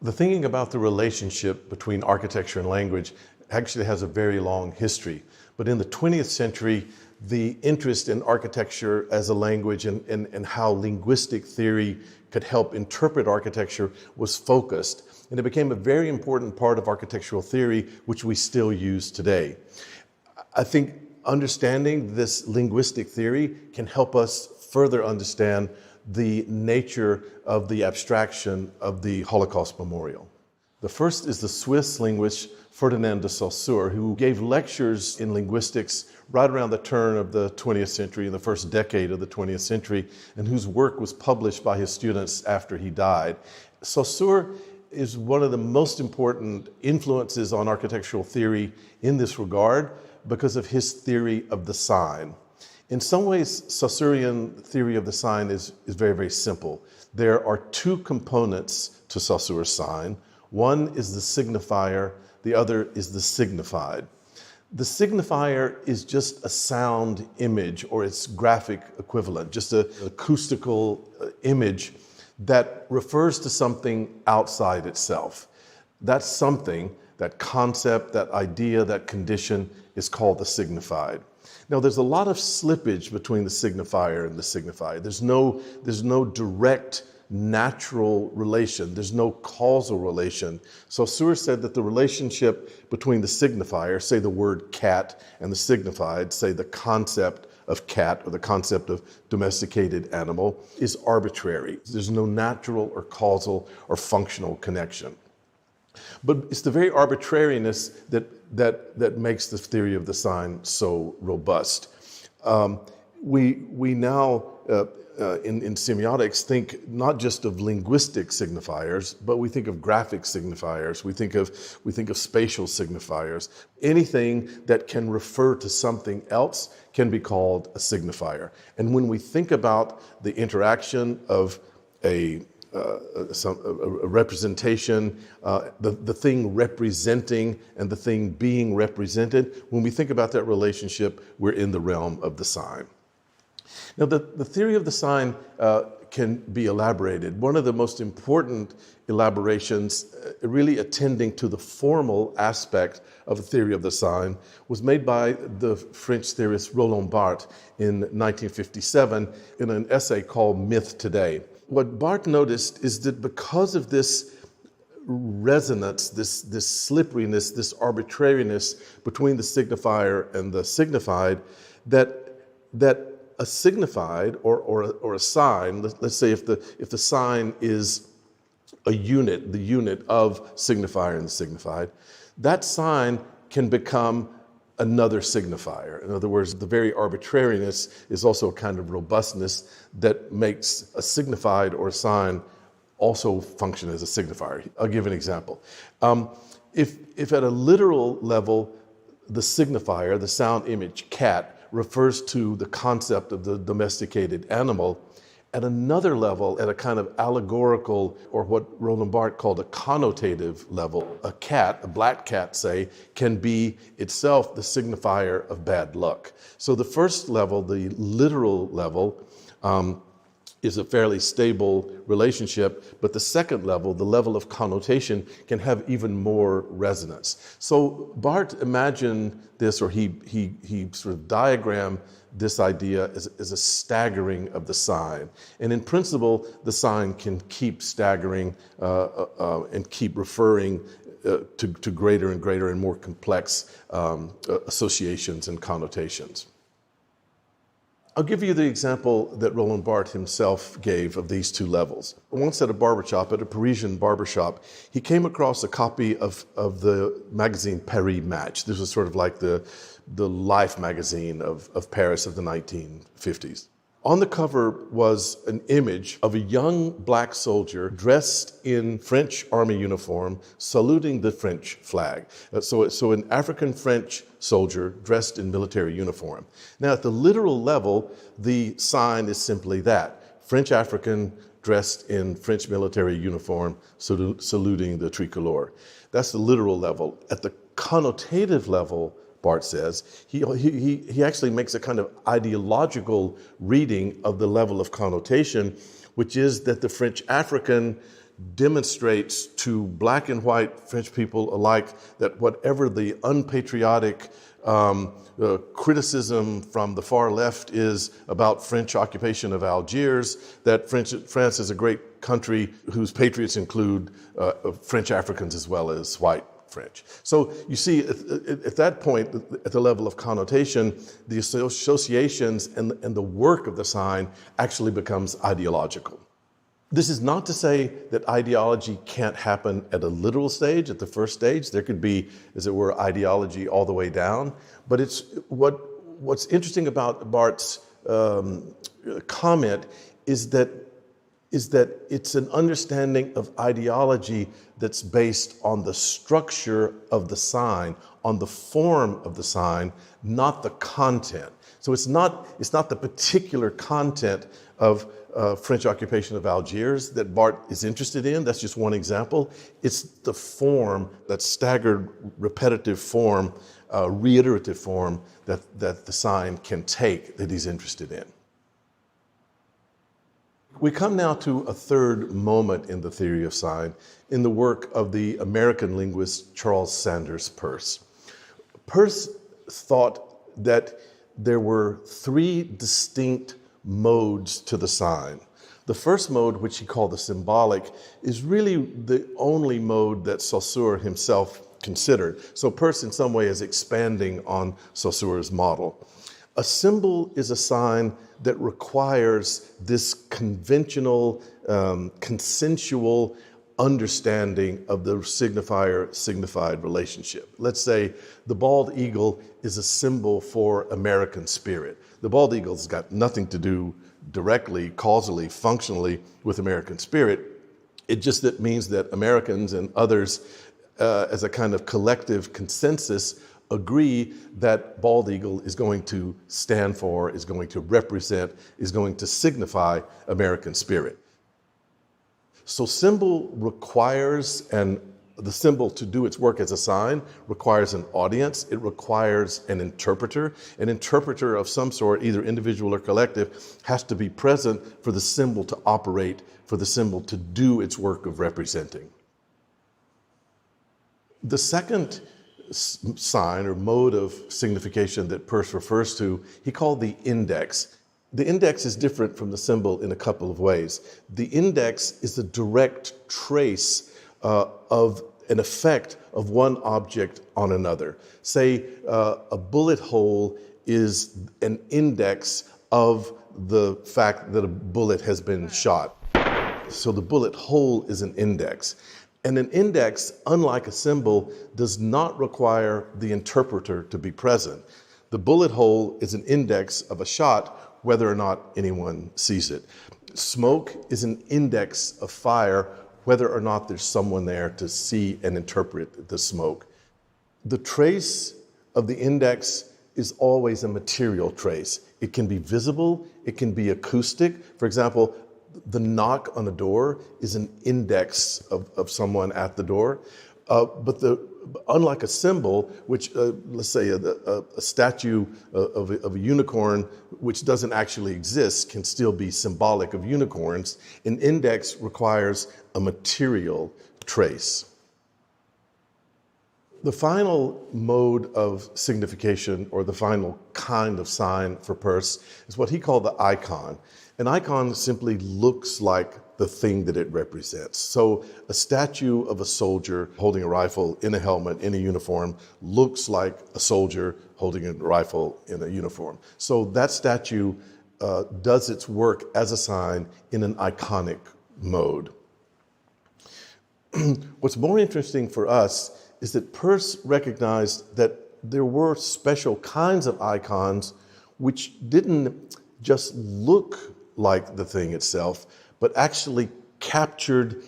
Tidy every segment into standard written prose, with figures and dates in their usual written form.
The thinking about the relationship between architecture and language actually has a very long history. But in the 20th century, the interest in architecture as a language and how linguistic theory could help interpret architecture was focused. And it became a very important part of architectural theory, which we still use today. I think understanding this linguistic theory can help us further understand the nature of the abstraction of the Holocaust Memorial. The first is the Swiss linguist Ferdinand de Saussure, who gave lectures in linguistics right around the turn of the 20th century, in the first decade of the 20th century, and whose work was published by his students after he died. Saussure is one of the most important influences on architectural theory in this regard because of his theory of the sign. In some ways, Saussurean theory of the sign is very, very simple. There are two components to Saussure's sign. One is the signifier, the other is the signified. The signifier is just a sound image or its graphic equivalent, just an acoustical image that refers to something outside itself. That something, that concept, that idea, that condition is called the signified. Now, there's a lot of slippage between the signifier and the signified. There's no direct natural relation. There's no causal relation. Saussure said that the relationship between the signifier, say the word cat, and the signified, say the concept of cat or the concept of domesticated animal, is arbitrary. There's no natural or causal or functional connection. But it's the very arbitrariness that makes the theory of the sign so robust. We now, in semiotics, think not just of linguistic signifiers, but we think of graphic signifiers. We think of spatial signifiers. Anything that can refer to something else can be called a signifier. And when we think about the interaction of a representation, the thing representing and the thing being represented, when we think about that relationship, we're in the realm of the sign. Now, the theory of the sign can be elaborated. One of the most important elaborations, really attending to the formal aspect of the theory of the sign, was made by the French theorist Roland Barthes in 1957 in an essay called Myth Today. What Barthes noticed is that because of this resonance, this slipperiness, this arbitrariness between the signifier and the signified, that a signified or a sign, let's say if the sign is a unit, the unit of signifier and the signified, that sign can become another signifier. In other words, the very arbitrariness is also a kind of robustness that makes a signified or a sign also function as a signifier. I'll give an example. If at a literal level, the signifier, the sound image cat, refers to the concept of the domesticated animal, at another level, at a kind of allegorical, or what Roland Barthes called a connotative level, a cat, a black cat, say, can be itself the signifier of bad luck. So the first level, the literal level, is a fairly stable relationship, but the second level, the level of connotation, can have even more resonance. So Barthes imagined this, or he sort of diagrammed this idea as a staggering of the sign. And in principle, the sign can keep staggering and keep referring to greater and greater and more complex associations and connotations. I'll give you the example that Roland Barthes himself gave of these two levels. Once at a barbershop, at a Parisian barbershop, he came across a copy of the magazine Paris Match. This was sort of like the Life magazine of Paris of the 1950s. On the cover was an image of a young black soldier dressed in French army uniform, saluting the French flag. So an African French soldier dressed in military uniform. Now, at the literal level, the sign is simply that: French African dressed in French military uniform, saluting the tricolor. That's the literal level. At the connotative level, Barthes says, he actually makes a kind of ideological reading of the level of connotation, which is that the French African demonstrates to black and white French people alike that whatever the unpatriotic criticism from the far left is about French occupation of Algiers, that France is a great country whose patriots include French Africans as well as white French. So you see, at that point, at the level of connotation, the associations and the work of the sign actually becomes ideological. This is not to say that ideology can't happen at a literal stage, at the first stage. There could be, as it were, ideology all the way down. But it's what's interesting about Barth's comment is that it's an understanding of ideology that's based on the structure of the sign, on the form of the sign, not the content. So it's not the particular content of French occupation of Algiers that Barth is interested in. That's just one example. It's the form, that staggered, repetitive form, reiterative form that the sign can take that he's interested in. We come now to a third moment in the theory of sign in the work of the American linguist Charles Sanders Peirce. Peirce thought that there were three distinct modes to the sign. The first mode, which he called the symbolic, is really the only mode that Saussure himself considered. So Peirce in some way is expanding on Saussure's model. A symbol is a sign that requires this conventional, consensual understanding of the signifier-signified relationship. Let's say the bald eagle is a symbol for American spirit. The bald eagle's got nothing to do directly, causally, functionally with American spirit. It just that means that Americans and others, as a kind of collective consensus, agree that bald eagle is going to stand for, is going to represent, is going to signify American spirit. So symbol requires, and the symbol to do its work as a sign requires an audience. It requires an interpreter. An interpreter of some sort, either individual or collective, has to be present for the symbol to operate, for the symbol to do its work of representing. The second sign or mode of signification that Peirce refers to, he called the index. The index is different from the symbol in a couple of ways. The index is a direct trace of an effect of one object on another. Say a bullet hole is an index of the fact that a bullet has been shot. So the bullet hole is an index. And an index, unlike a symbol, does not require the interpreter to be present. The bullet hole is an index of a shot, whether or not anyone sees it. Smoke is an index of fire, whether or not there's someone there to see and interpret the smoke. The trace of the index is always a material trace. It can be visible, it can be acoustic. For example, the knock on a door is an index of someone at the door. But unlike a symbol, which let's say a statue of a unicorn, which doesn't actually exist, can still be symbolic of unicorns, an index requires a material trace. The final mode of signification, or the final kind of sign for Peirce, is what he called the icon. An icon simply looks like the thing that it represents. So a statue of a soldier holding a rifle in a helmet, in a uniform, looks like a soldier holding a rifle in a uniform. So that statue does its work as a sign in an iconic mode. What's more interesting for us is that Peirce recognized that there were special kinds of icons which didn't just look like the thing itself, but actually captured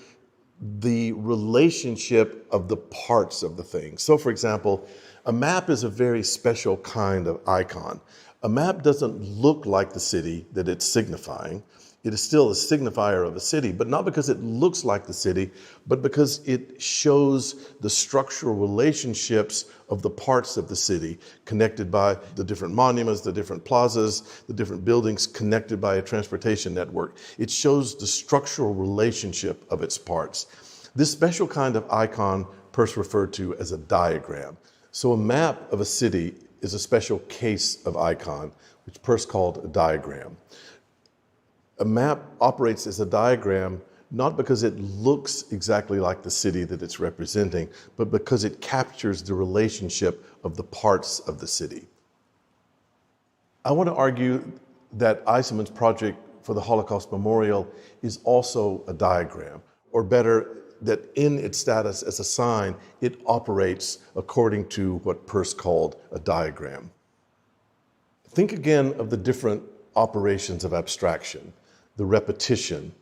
the relationship of the parts of the thing. So for example, a map is a very special kind of icon. A map doesn't look like the city that it's signifying. It is still a signifier of a city, but not because it looks like the city, but because it shows the structural relationships of the parts of the city, connected by the different monuments, the different plazas, the different buildings, connected by a transportation network. It shows the structural relationship of its parts. This special kind of icon Peirce referred to as a diagram. So a map of a city is a special case of icon, which Peirce called a diagram. A map operates as a diagram not because it looks exactly like the city that it's representing, but because it captures the relationship of the parts of the city. I want to argue that Eisenman's project for the Holocaust Memorial is also a diagram, or better, that in its status as a sign, it operates according to what Peirce called a diagram. Think again of the different operations of abstraction, the repetition,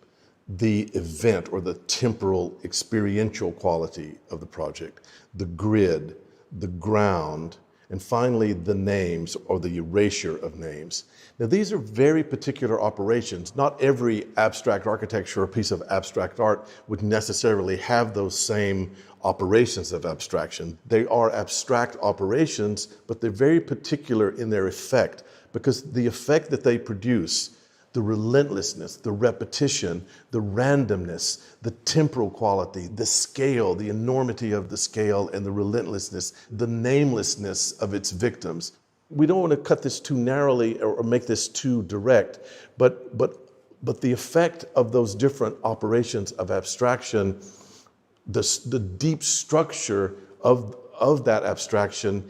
the event or the temporal experiential quality of the project, the grid, the ground, and finally the names or the erasure of names. Now these are very particular operations. Not every abstract architecture or piece of abstract art would necessarily have those same operations of abstraction. They are abstract operations, but they're very particular in their effect, because the effect that they produce, the relentlessness, the repetition, the randomness, the temporal quality, the scale, the enormity of the scale and the relentlessness, the namelessness of its victims. We don't want to cut this too narrowly or make this too direct, but the effect of those different operations of abstraction, the deep structure of that abstraction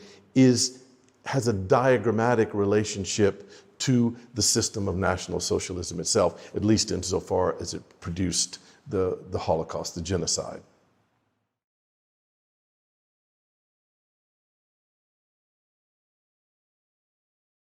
has a diagrammatic relationship to the system of National Socialism itself, at least insofar as it produced the Holocaust, the genocide.